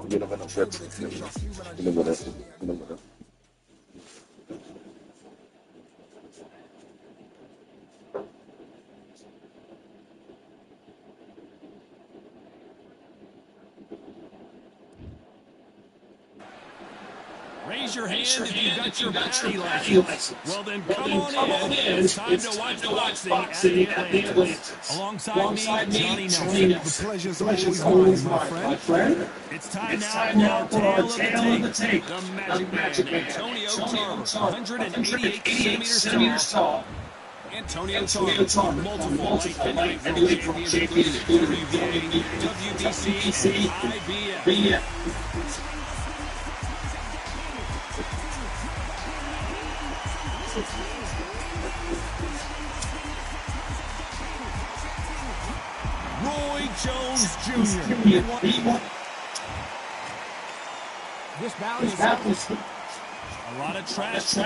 Io non vedo certo. Non vedo. Raise your hand if you've got your Katty license. Well, then come on in. It's time to watch boxing at the Atlantis. Alongside me, Johnny Nelson. The pleasure's always mine, my friend. It's time now for our tale of the tape. The Magic Man, Antonio Tarver, 188 centimeters tall. Antonio Tarver, multiple light heavyweight world champions, including WBA, WBC, and IBF. Roy Jones Jr. This battle is a lot of trash.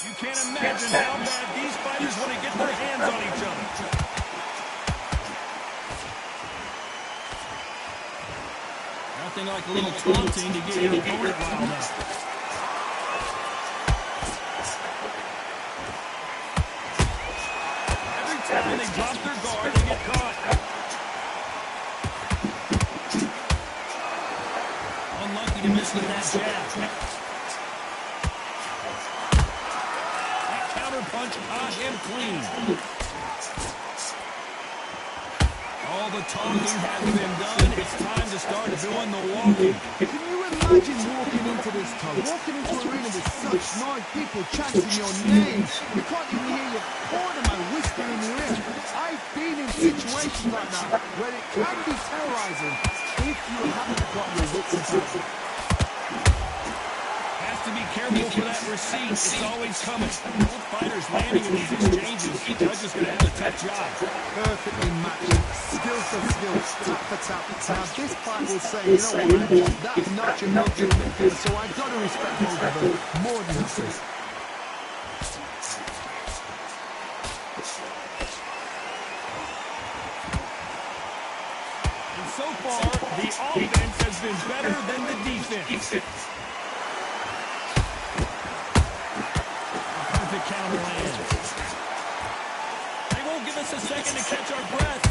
You can't imagine how bad these fighters want to get their hands on each other. Nothing like a little taunting to get your opponent riled up. When they drop their guard, they get caught. Unlucky to miss with that jab. That counter punch caught him clean. All the talking has been done. It's time to start doing the walking. Can you imagine walking into this town? Walking into an arena with such noise, people chanting your name. You can't even hear your cornerman whisper in your ear. I've been in situations like that where it can be terrorizing if you haven't got your wits about you. Has to be careful for that receipt. It's always coming. Both fighters landing in these exchanges. The judge is going to have a tough job. Perfectly matched. Skill for skill. Tap for tap. Now this fight will say, you know what, that's not your midfield. So I've got to respect both of them more than this. So far, the offense has been better than the defense. A perfect counter lands. They won't give us a second to catch our breath.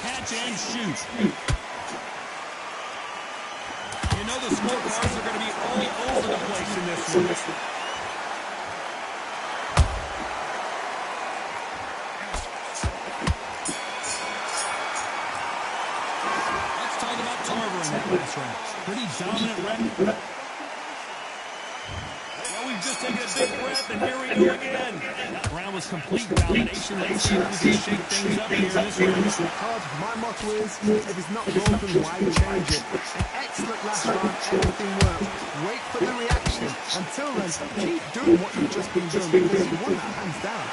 Catch and shoot. You know the scorecards are going to be all over the place in this one. Let's talk about Tarver in that last round. Pretty dominant record. Well, we've just taken a big breath, and here we go again. That round was complete domination. Let's see if we can shake things up here in this round. My motto is, if it's not broken, why change it? An excellent last round, everything worked. Wait for the reaction. Until then, keep doing what you've just been doing because you won that hands down.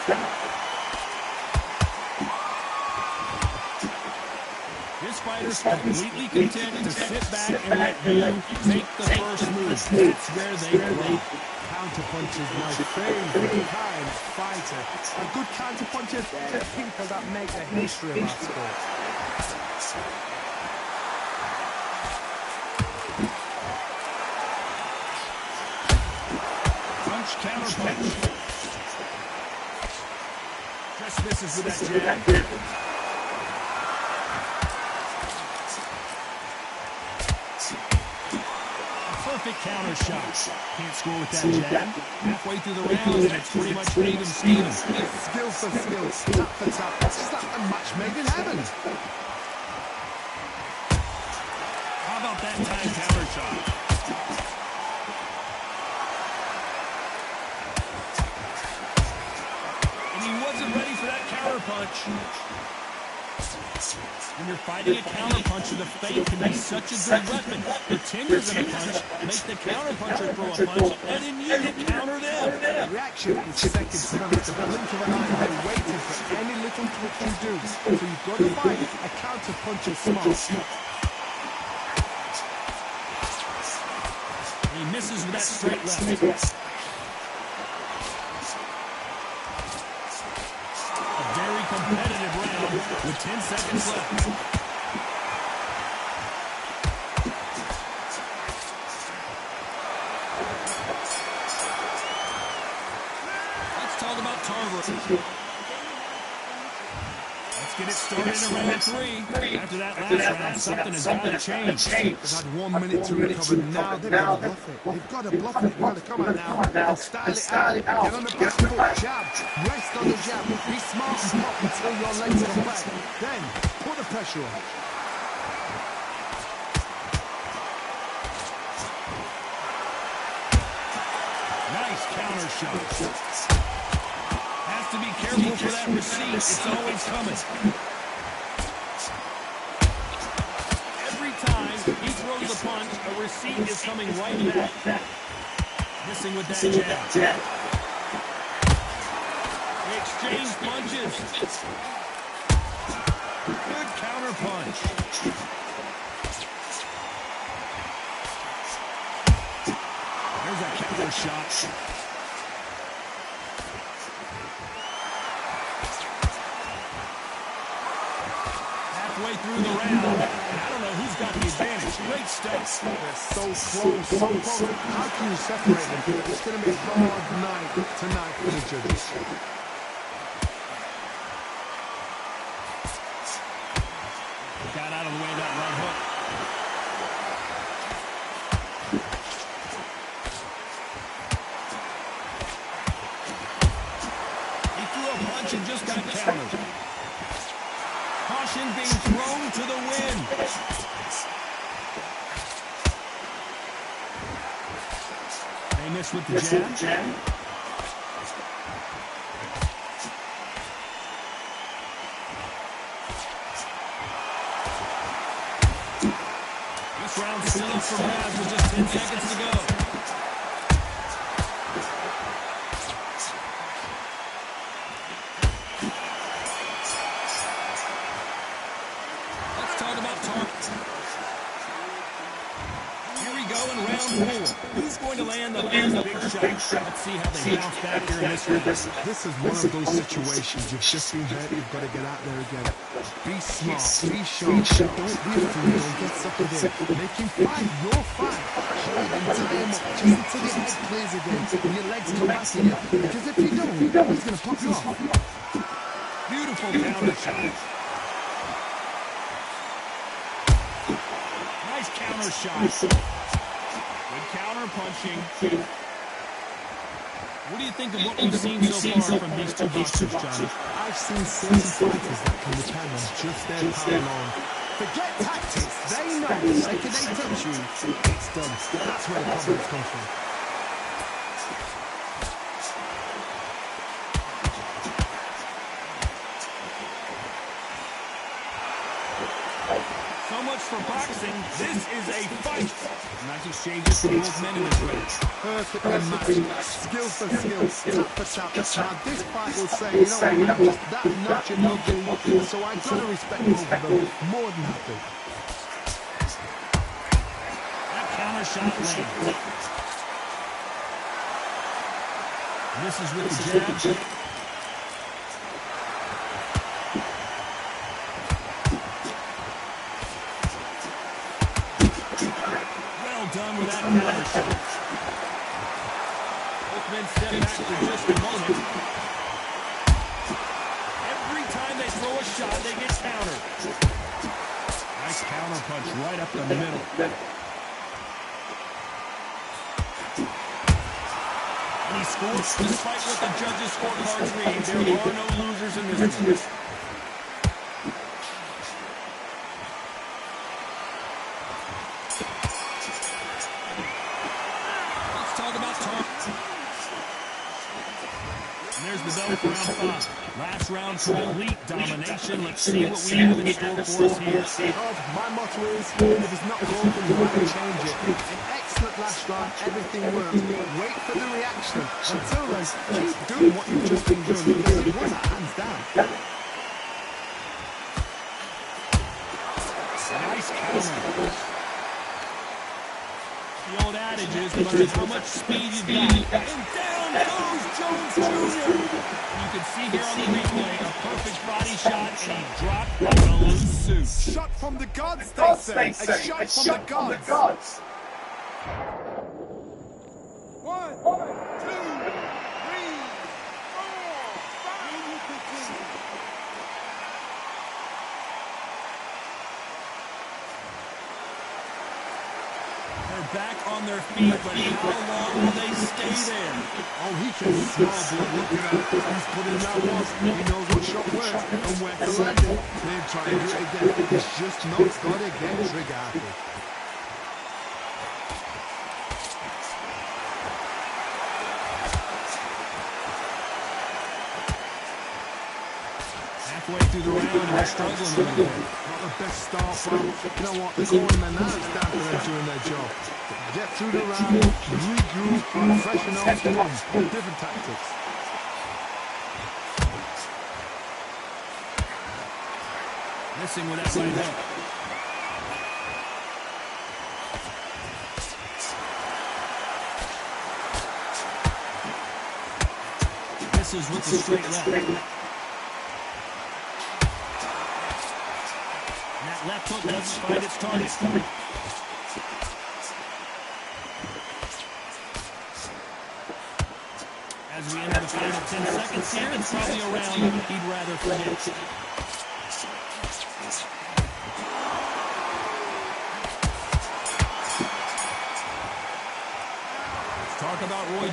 This fighter's completely content to sit back and let you take the first move. That's where they grow. Counterpunch is my favorite kind of fighter. A good counterpuncher, they're the people that make the history of our sport. Punch, counter punch. Just misses with that jab. Perfect counter shot. Can't score with that jab. Halfway through the round, and it's pretty much even Steven. Skill for skill, tap for tap. It's like a match made in heaven. How about that time counter shot? And he wasn't ready for that counter punch. When you're fighting a counterpuncher, the feint can be such a good weapon. Pretend you're going to punch, make the counterpuncher throw a punch, and then you can counter them. The reaction is second to none. It's a blink of an eye. They're waiting for any little twitch you do. So you've got to fight a counterpuncher smart. He misses with that straight left. A very competitive round with 10 seconds left. Let's talk about Tarver. Let's get it started in round 3. After that last round, something has got to change. They've had 1 minute to recover. Now they've got to bluff it. They've got to bluff it. They've got to come out now and style it out. Get on the back foot, jab. Rest on the jab. Be smart and pop until your legs come back. Then put the pressure on. Nice counter shot. Has to be careful for that receipt. It's always coming. Every time he throws a punch, a receipt is coming right back. Missing with that jab. They exchange punches. Good counter punch. There's that counter shot. Halfway through the round, and I don't know who's got the advantage. Great steps. They're so close, so close. How can you separate them? It's going to be a hard night tonight for the judges. Got out of the way of that right hook. He threw a punch and just got countered. Caution being thrown to the wind. They miss with the jab. This round's still up for grabs with just 10 seconds to go. He's going to land the first big shot. Let's see how they bounce back here in this round. This is one of those situations. You've just been hurt. You've got to get out there again. Be smart. Be sharp. Don't be a fool. Don't get suckered in. Make him fight your fight. Hold him, tie him up just until your head clears again and your legs come back to you. Because if you don't, he's going to pop you off. Beautiful counter shot. Nice counter shot. Good counter punching. What do you think of what we've seen so far from these two boxers, Johnny? I've seen certain fighters that can depend on just their power alone. Forget tactics. They know the second they touch you, it's done. That's where the confidence comes from. So much for boxing. This is a fight. Nice exchanges from both men in this race. Perfectly matched. Skill for skill. Tap for tap. Now this fight will say, you know, I'm just that notch and nothing. So I gotta respect both of them more than happy. That counter shot lands. Misses with the jab. Done with that counter shot. Both men step back for just a moment. Every time they throw a shot, they get countered. Nice counter punch right up the middle. And he scores despite what the judges' scorecards read. There are no losers in this one. For round 5. Last round, complete domination. Let's see what we have in store for us here. My motto is, if it's not broken, you have to change it. An excellent last round, everything works. Wait for the reaction. Until then, keep doing what you've just been doing because you've won that hands down. Nice counter. The old adage is, no matter how much speed you've got, and down goes Jones Jr. You can see here on the replay a perfect body shot, and he dropped like a loose suit. Shot from the gods, they say. A shot from the gods. 1, 2, 3, 4, 5. They're back on their feet, but how long will they stay there? Oh, he can smell blood. Look at that. He's putting that one. He knows what shot works and where to land it. They're trying to do it again. He's just not got to get trigger happy. Halfway through the round, they're struggling a little bit. Not the best start, but you know what? The cornermen now is down to them doing their job. Get through the round, regroup, freshen up, boom. Different tactics. Missing with that right hook. Misses with the straight left. Left hook doesn't find its target. As we enter the final 10 seconds here, it's probably a round he'd rather forget. Let's talk about Roy.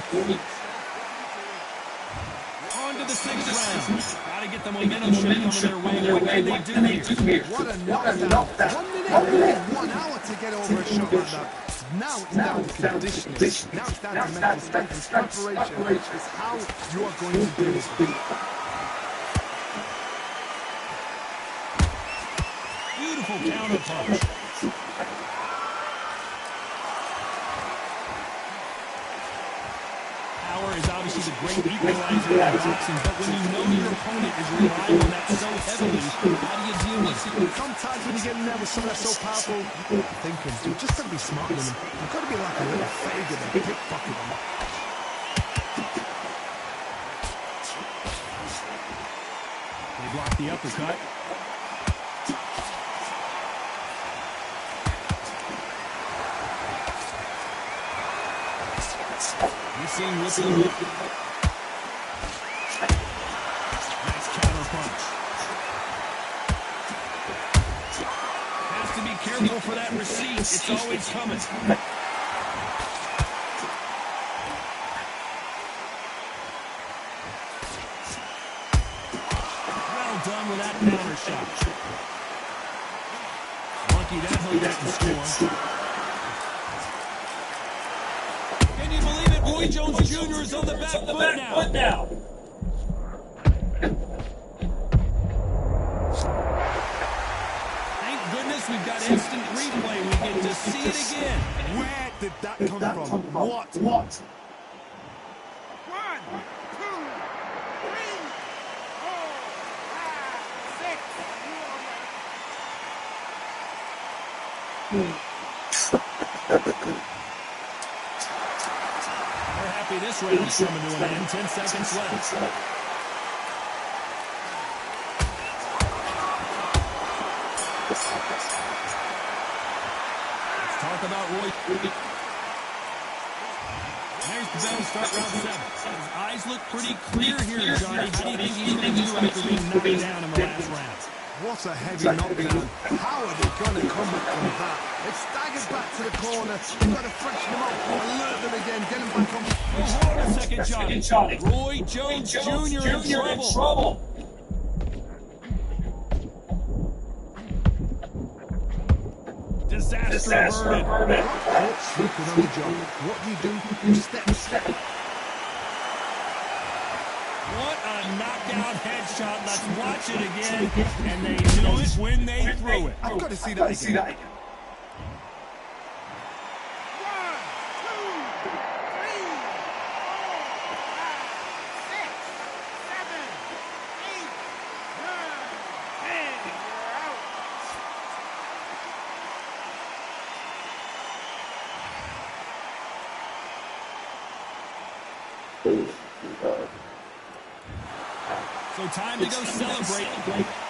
On to the 6th round. Got to get the momentum shift coming their way. What can they do here? What a knockdown. 1 minute, 1 hour to get over a shot like that. Now it's down to conditioning. Now it's down to mental strength and preparation. It's how you are going to do it. Beautiful counter punch. Power is obviously the great equalizer in boxing, but when you know your opponent is relying on that so heavily, how do you deal with it? Sometimes when you get in there with someone that's so powerful, you're thinking, you just got to be smarter than them. You've got to be like a little faggot and pickpocket them. They block the uppercut. Missing with the hook. Nice counter punch. Has to be careful for that receipt. It's always coming. Well done with that counter shot. Lucky that hook didn't score. Can you believe it? Roy Jones Jr. is on the back foot now. Thank goodness we've got instant replay. We get to see it again. Where did that come from? What? 1, 2, 3, 4, 5, 6. We're happy this round's coming to an end. 10 seconds left. Let's talk about Roy. There's the bell, start round 7. His eyes look pretty clear here, Johnny. How do you think he's going to do after being knocked down in the last round? What a heavy knockdown. How are they going to come back from that? It staggers back to the corner. You've got to freshen them up, alert them again, get them back on. Oh, hold on a second, Johnny. Roy Jones Jr. in trouble. Disaster averted. Caught sleeping on the job. What do? You step. What a knockout headshot. Let's watch it again. And they knew it when they threw it. I've got to see that again. 1, 2, 3, 4, 5, 6, 7, 8, 9, 10. You're out. So time to go celebrate.